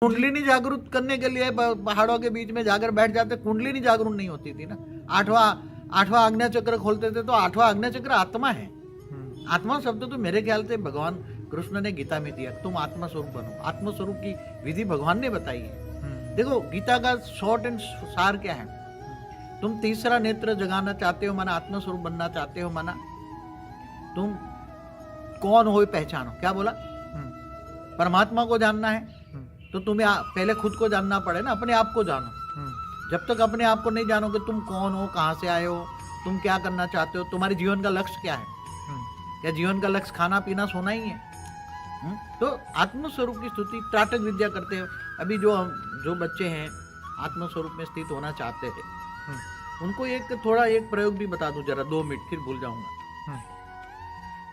कुंडलिनी जागरूक करने के लिए पहाड़ों के बीच में जाकर बैठ जाते, कुंडलिनी जागरूक नहीं होती थी ना। आठवां आज्ञा चक्र खोलते थे तो आठवां आज्ञा चक्र आत्मा है। आत्मा शब्द तो मेरे ख्याल से भगवान कृष्ण ने गीता में दिया, तुम आत्मा स्वरूप बनो। आत्मा स्वरूप की विधि भगवान ने बताई है। देखो गीता का शॉर्ट एंड सार क्या है, तुम तीसरा नेत्र जगाना चाहते हो माना, आत्मा स्वरूप बनना चाहते हो माना, तुम कौन हो पहचानो। क्या बोला? परमात्मा को जानना है तो तुम्हें पहले खुद को जानना पड़े ना, अपने आप को जानो। जब तक अपने आप को नहीं जानोगे तुम कौन हो, कहाँ से आए हो, तुम क्या करना चाहते हो, तुम्हारे जीवन का लक्ष्य क्या है। क्या जीवन का लक्ष्य खाना पीना सोना ही है? तो आत्मस्वरूप की स्तुति त्राटक विद्या करते हैं। अभी जो बच्चे हैं आत्मस्वरूप में स्थित होना चाहते हैं, उनको एक प्रयोग भी बता दूं जरा, 2 मिनट फिर भूल जाऊंगा।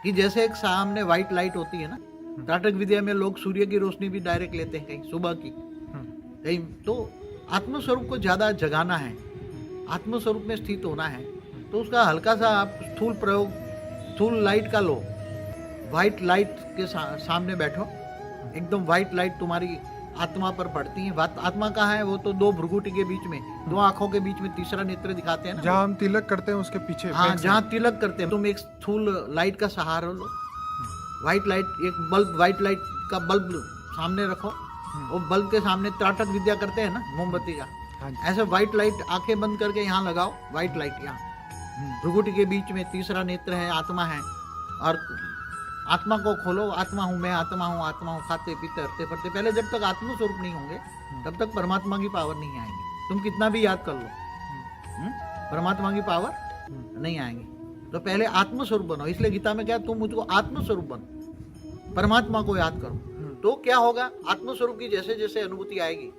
कि जैसे एक सामने व्हाइट लाइट होती है ना, त्राटक विद्या में लोग सूर्य की रोशनी भी डायरेक्ट लेते हैं, कहीं सुबह की, कहीं। तो आत्मस्वरूप को ज्यादा जगाना है, आत्मस्वरूप में स्थित होना है, तो उसका हल्का सा आप स्थूल प्रयोग, स्थूल लाइट का लो। व्हाइट लाइट के सामने बैठो, एकदम व्हाइट लाइट तुम्हारी आत्मा पर पड़ती है। आत्मा कहाँ है? वो तो 2 भ्रुकुटी के बीच में, 2 आंखों के बीच में तीसरा नेत्र दिखाते हैं ना, जहाँ हम तिलक करते हैं उसके पीछे। हाँ, जहाँ तिलक करते हैं। तुम एक स्थूल लाइट का सहारा लो, व्हाइट लाइट, एक बल्ब, व्हाइट लाइट का बल्ब सामने रखो, वो बल्ब के सामने त्राटक विद्या करते हैं ना मोमबत्ती का, ऐसे व्हाइट लाइट आंखें बंद करके यहाँ लगाओ, व्हाइट लाइट यहाँ भ्रुकुटी के बीच में तीसरा नेत्र है, आत्मा है। और आत्मा को खोलो, आत्मा हूँ मैं, आत्मा हूँ, खाते पीते हरते पढ़ते। पहले जब तक आत्म स्वरूप नहीं होंगे तब तक परमात्मा की पावर नहीं आएगी। तुम कितना भी याद कर लो, परमात्मा की पावर नहीं आएगी। तो पहले आत्म स्वरूप बनो। इसलिए गीता में क्या, तुम मुझको आत्म स्वरूप बनो, परमात्मा को याद करो। तो क्या होगा, आत्म स्वरूप की जैसे जैसे अनुभूति आएगी,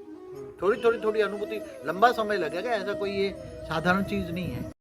थोड़ी अनुभूति, लंबा समय लगेगा, ऐसा कोई ये साधारण चीज नहीं है।